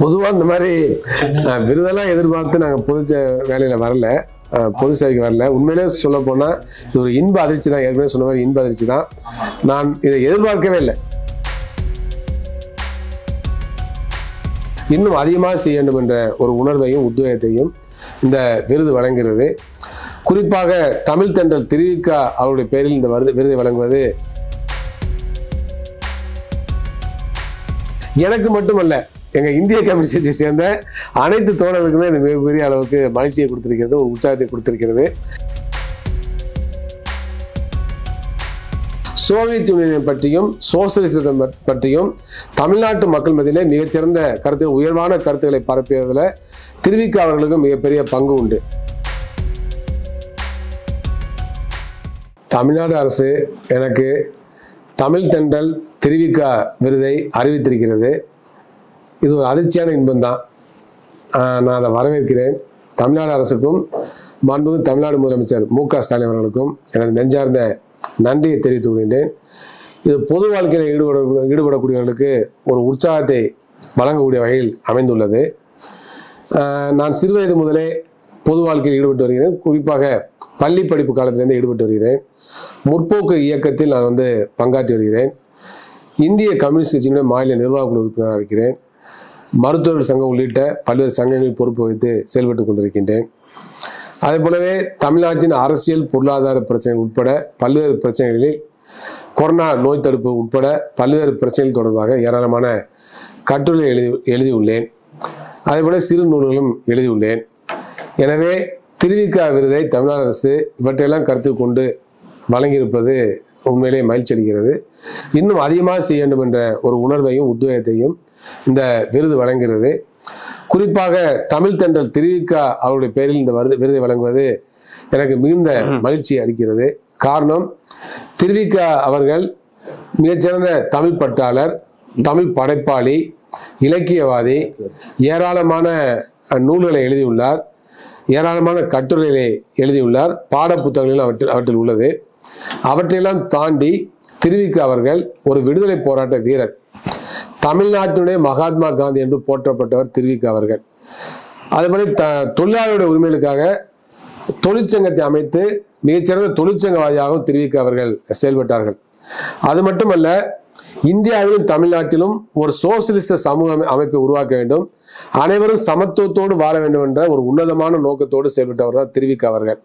பொதுவாக இந்த மாதிரி விருதெல்லாம் எதிர்பார்த்து நாங்கள் பொது வேலையில் வரல, பொது சேவைக்கு வரல. உண்மையிலே சொல்ல போனால் இது ஒரு இன்ப அதிர்ச்சி தான். ஏற்கனவே சொன்ன மாதிரி இன்ப அதிர்ச்சி தான். நான் இதை எதிர்பார்க்கவே இல்லை. இன்னும் அதிகமாக செய்ய வேண்டும் என்ற ஒரு உணர்வையும் உத்வேகத்தையும் இந்த விருது வழங்குகிறது. குறிப்பாக தமிழ் தென்றல் திருவிக்கா அவருடைய பேரில் இந்த விருதை வழங்குவது எனக்கு மட்டுமல்ல, எங்கள் இந்திய கம்யூனிஸ்டை சேர்ந்த அனைத்து தோழர்களுக்குமே இது மிகப்பெரிய அளவுக்கு மகிழ்ச்சியை கொடுத்திருக்கிறது, ஒரு உற்சாகத்தை கொடுத்திருக்கிறது. சோவியத் யூனியனை பற்றியும் சோசியலிசத்தை பற்றியும் தமிழ்நாட்டு மக்கள் மத்தியிலே மிகச்சிறந்த கருத்துக்கள், உயர்வான கருத்துக்களை பரப்பியதில் திருவிக்கா அவர்களுக்கும் மிகப்பெரிய பங்கு உண்டு. தமிழ்நாடு அரசு எனக்கு தமிழ் தென்றல் திருவிக்கா விருதை அறிவித்திருக்கிறது. இது ஒரு அதிர்ச்சியான இன்பம்தான். நான் அதை வரவேற்கிறேன். தமிழ்நாடு அரசுக்கும் மாண்புமிகு தமிழ்நாடு முதலமைச்சர் மு.க. ஸ்டாலின் அவர்களுக்கும் எனது நெஞ்சார்ந்த நன்றியை தெரிவித்துக் கொள்கின்றேன். இது பொது வாழ்க்கையில் ஈடுபடக்கூடியவர்களுக்கு ஒரு உற்சாகத்தை வழங்கக்கூடிய வகையில் அமைந்துள்ளது. நான் சிறுவயது முதலே பொது வாழ்க்கையில் ஈடுபட்டு வருகிறேன். குறிப்பாக பள்ளி படிப்பு காலத்திலிருந்து ஈடுபட்டு வருகிறேன். முற்போக்கு இயக்கத்தில் நான் பங்காற்றி வருகிறேன். இந்திய கம்யூனிஸ்ட் கட்சியினுடைய மாநில நிர்வாக குழு உறுப்பினராக இருக்கிறேன். மருத்துவர்கள் சங்கம் உள்ளிட்ட பல்வேறு சங்கங்களில் பொறுப்பு வைத்து செயல்பட்டு கொண்டிருக்கின்றேன். அதே போலவே தமிழ்நாட்டின் அரசியல் பொருளாதார பிரச்சனைகள் உட்பட பல்வேறு பிரச்சனைகளில், கொரோனா நோய் தடுப்பு உட்பட பல்வேறு பிரச்சனைகள் தொடர்பாக ஏராளமான கட்டுரை எழுதியுள்ளேன். அதேபோல சிறு நூல்களும் எழுதியுள்ளேன். எனவே திருவிக்கா விருதை தமிழ்நாடு அரசு இவற்றையெல்லாம் கருத்தில் கொண்டு வழங்கியிருப்பது உண்மையிலேயே மகிழ்ச்சி அளிக்கிறது. இன்னும் அதிகமாக செய்ய வேண்டும் என்ற ஒரு உணர்வையும் உத்வேகத்தையும் இந்த விருது வழங்குகிறது. குறிப்பாக தமிழ் தென்றல் திருவிக்கா அவருடைய பேரில் இந்த விருதை வழங்குவது எனக்கு மிகுந்த மகிழ்ச்சி அளிக்கிறது. காரணம், திருவிக்கா அவர்கள் மிகச்சிறந்த தமிழ் பற்றாளர், தமிழ் படைப்பாளி, இலக்கியவாதி, ஏராளமான நூல்களை எழுதியுள்ளார், ஏராளமான கட்டுரைகளை எழுதியுள்ளார், பாட புத்தகங்களில் அவற்றில் உள்ளது. அவற்றையெல்லாம் தாண்டி திருவிக்கா அவர்கள் ஒரு விடுதலை போராட்ட வீரர், தமிழ்நாட்டினுடைய மகாத்மா காந்தி என்று போற்றப்பட்டவர் திருவிக்கா அவர்கள். அதேபோல தொழிலாளருடைய உரிமைகளுக்காக தொழிற்சங்கத்தை அமைத்து மிகச்சிறந்த தொழிற்சங்கவாதியாகவும் திருவிக்கா அவர்கள் செயல்பட்டார்கள். அது மட்டுமல்ல, இந்தியாவிலும் தமிழ்நாட்டிலும் ஒரு சோசியலிச சமூக அமைப்பை உருவாக்க வேண்டும், அனைவரும் சமத்துவத்தோடு வாழ வேண்டும் என்ற ஒரு உன்னதமான நோக்கத்தோடு செயல்பட்டவர் தான் திருவிக்கா அவர்கள்.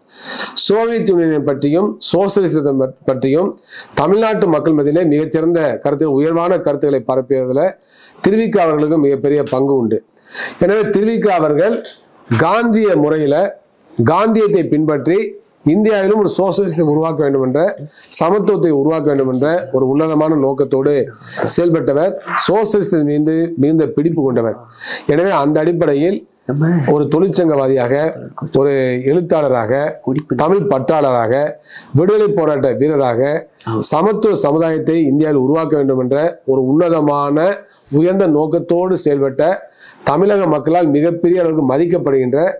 சோவியத் யூனியனை பற்றியும் சோசியலிசத்தை பற்றியும் தமிழ்நாட்டு மக்கள் மத்தியிலே மிகச்சிறந்த கருத்துக்கள், உயர்வான கருத்துக்களை பரப்பியதில் திருவிக்கா அவர்களுக்கும் மிகப்பெரிய பங்கு உண்டு. எனவே திருவிக்கா அவர்கள் காந்திய முறையில் காந்தியத்தை பின்பற்றி இந்தியாவிலும் ஒரு சோசியலிசத்தை உருவாக்க வேண்டும் என்ற, சமத்துவத்தை உருவாக்க வேண்டும் என்ற ஒரு உன்னதமான நோக்கத்தோடு செயல்பட்டவர். சோசியலிசத்தின் மீது மிகுந்த பிடிப்பு கொண்டவர். எனவே அந்த அடிப்படையில் ஒரு தொழிற்சங்கவாதியாக, ஒரு எழுத்தாளராக, தமிழ் பற்றாளராக, விடுதலை போராட்ட வீரராக சமத்துவ சமுதாயத்தை இந்தியாவில் உருவாக்க வேண்டும் என்ற ஒரு உன்னதமான உயர்ந்த நோக்கத்தோடு செயல்பட்ட, தமிழக மக்களால் மிகப்பெரிய அளவுக்கு மதிக்கப்படுகின்ற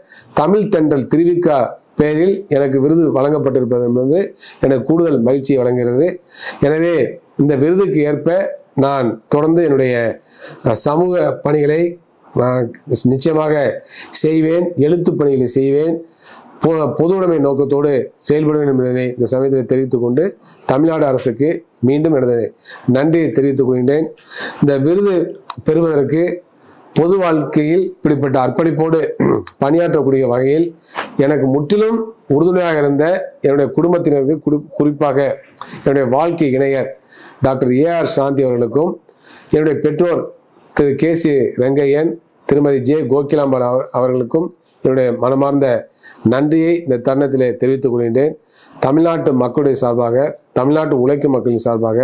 தமிழ் தென்றல் திருவிக்கா பேரில் எனக்கு விருது வழங்கப்பட்டிருப்பது என்பது எனக்கு கூடுதல் மகிழ்ச்சியை வழங்குகிறது. எனவே இந்த விருதுக்கு ஏற்ப நான் தொடர்ந்து என்னுடைய சமூக பணிகளை நிச்சயமாக செய்வேன், எழுத்து பணிகளை செய்வேன், பொது உடைமை நோக்கத்தோடு செயல்படுவேன் என்பதனை இந்த சமயத்தில் தெரிவித்துக் கொண்டு தமிழ்நாடு அரசுக்கு மீண்டும் எனது நன்றியை தெரிவித்துக் கொள்கின்றேன். இந்த விருது பெறுவதற்கு பொது வாழ்க்கையில் இப்படிப்பட்ட அர்ப்பணிப்போடு பணியாற்றக்கூடிய வகையில் எனக்கு முற்றிலும் உறுதுணையாக இருந்த என்னுடைய குடும்பத்தினருக்கு, குறிப்பாக என்னுடைய வாழ்க்கை இணையர் டாக்டர் ஏஆர் சாந்தி அவர்களுக்கும், என்னுடைய பெற்றோர் திரு கே.சி. ரெங்கையன், திருமதி ஜே. கோகிலாம்பாள் அவர்களுக்கும் என்னுடைய மனமார்ந்த நன்றியை இந்த தருணத்திலே தெரிவித்துக் கொள்கின்றேன். தமிழ்நாட்டு மக்களுடைய சார்பாக, தமிழ்நாட்டு உழைக்கும் மக்களின் சார்பாக,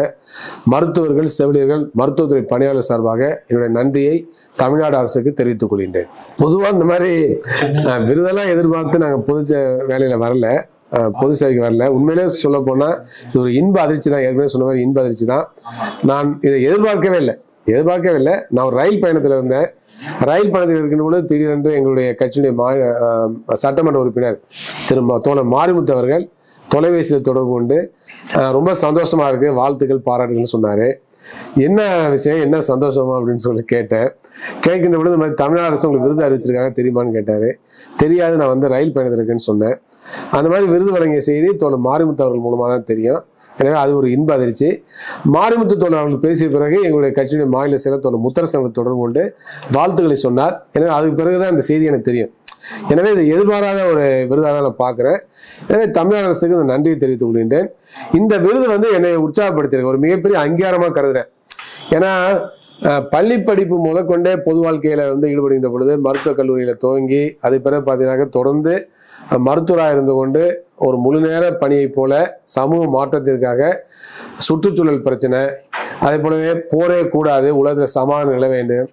மருத்துவர்கள், செவிலியர்கள், மருத்துவத்துறை பணியாளர் சார்பாக என்னுடைய நன்றியை தமிழ்நாடு அரசுக்கு தெரிவித்துக் கொள்கின்றேன். பொதுவாக இந்த மாதிரி விருதெல்லாம் எதிர்பார்த்து நாங்கள் பொது வேலையில் வரல, பொது சேவைக்கு வரல. உண்மையிலே சொல்ல போனால் இது ஒரு இன்ப அதிர்ச்சி தான். ஏற்கனவே சொன்ன மாதிரி இன்ப அதிர்ச்சி தான். நான் இதை எதிர்பார்க்கவே இல்லை. நான் ஒரு ரயில் பயணத்தில் இருந்தேன். ரயில் பயணத்தில் இருக்கின்ற பொழுது திடீரென்று எங்களுடைய கட்சியினுடைய சட்டமன்ற உறுப்பினர் தோழர் மாரிமுத்து அவர்கள் தொலைபேசியில் தொடர்பு கொண்டு ரொம்ப சந்தோஷமா இருக்கு, வாழ்த்துக்கள், பாராட்டுகள்னு சொன்னாரு. என்ன விஷயம், என்ன சந்தோஷமா அப்படின்னு சொல்லி கேட்டேன். கேட்கின்ற பொழுது இந்த மாதிரி தமிழ்நாடு அரசு உங்களுக்கு விருது அறிவிச்சிருக்காங்க தெரியுமான்னு கேட்டார். தெரியாது, நான் வந்து ரயில் பயணத்தில் இருக்கேன்னு சொன்னேன். அந்த மாதிரி விருது வழங்கிய செய்தி தோழர் மாரிமுத்து அவர்கள் மூலமாக தான் தெரியும். எனவே அது ஒரு இன்ப அதிர்ச்சி. மாரிமுத்து தோழர் அவர்கள் பேசிய பிறகு எங்களுடைய கட்சியுடைய மாநில செயலர் தோழர் முத்தரசன் அவர்கள் தொடர்பு கொண்டு வாழ்த்துக்களை சொன்னார். எனவே அதுக்கு பிறகுதான் இந்த செய்தி எனக்கு தெரியும். எனவே இது எதிர்பாராத ஒரு விருதாக நான் பார்க்குறேன். எனவே தமிழ்நாடு அரசுக்கு இந்த நன்றியை தெரிவித்துக் கொள்கின்றேன். இந்த விருது வந்து என்னை உற்சாகப்படுத்தியிருக்கு, ஒரு மிகப்பெரிய அங்கீகாரமாக கருதுறேன். ஏன்னா பள்ளி படிப்பு முதற்கொண்டே பொது வாழ்க்கையில் வந்து ஈடுபடுகின்ற பொழுது மருத்துவக் கல்லூரியில் துவங்கி அது பிறகு பார்த்தீங்கன்னா தொடர்ந்து மருத்துவராக இருந்து கொண்டு ஒரு முழு நேர பணியை போல சமூக மாற்றத்திற்காக சுற்றுச்சூழல் பிரச்சனை, அதே போலவே போரே கூடாது, உலகத்தில் சமாதானம் நில வேண்டும்,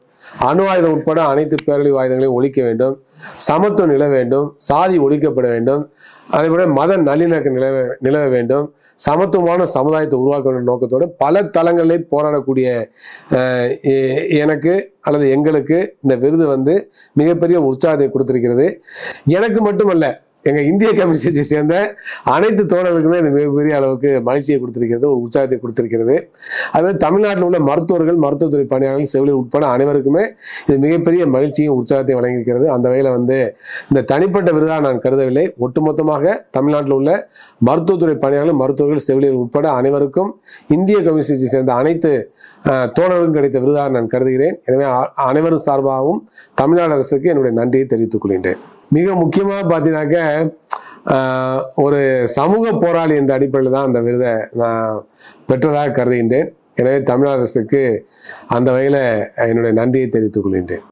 அணு ஆயுதம் உட்பட அனைத்து பேரழிவு ஆயுதங்களையும் ஒழிக்க வேண்டும், சமத்துவம் நில வேண்டும், சாதி ஒழிக்கப்பட வேண்டும், அதே போல மத நல்லிணக்கம் நிலவ வேண்டும், சமத்துவமான சமுதாயத்தை உருவாக்க வேண்டும் நோக்கத்தோடு பல தளங்களில் போராடக்கூடிய எனக்கு அல்லது எங்களுக்கு இந்த விருது வந்து மிகப்பெரிய உற்சாகத்தை கொடுத்திருக்கிறது. எனக்கு மட்டுமல்ல, எங்கள் இந்திய கம்யூனிஸ்டை சேர்ந்த அனைத்து தோழர்களுக்குமே இது மிகப்பெரிய அளவுக்கு மகிழ்ச்சியை கொடுத்திருக்கிறது, ஒரு உற்சாகத்தை கொடுத்திருக்கிறது. அதுவே தமிழ்நாட்டில் உள்ள மருத்துவர்கள், மருத்துவத்துறை பணியாளர்கள், செவிலியர் உட்பட அனைவருக்குமே இது மிகப்பெரிய மகிழ்ச்சியும் உற்சாகத்தையும் வழங்கியிருக்கிறது. அந்த வகையில் வந்து இந்த தனிப்பட்ட விருதாக நான் கருதவில்லை. ஒட்டுமொத்தமாக தமிழ்நாட்டில் உள்ள மருத்துவத்துறை பணியாளர்கள், மருத்துவர்கள், செவிலியர் உட்பட அனைவருக்கும் இந்திய கம்யூனிஸ்டை சேர்ந்த அனைத்து தோழர்களுக்கும் கிடைத்த விருதாக நான் கருதுகிறேன். எனவே அனைவரும் சார்பாகவும் தமிழ்நாடு அரசுக்கு என்னுடைய நன்றியை தெரிவித்துக் கொள்கின்றேன். மிக முக்கியமாக பார்த்தீங்கன்னாக்க ஒரு சமூக போராளி என்ற அடிப்படையில் தான் அந்த விருதை நான் பெற்றதாக கருதுகின்றேன். எனவே தமிழ்நாடு அரசுக்கு அந்த வகையில் என்னுடைய நன்றியை தெரிவித்துக் கொள்கின்றேன்.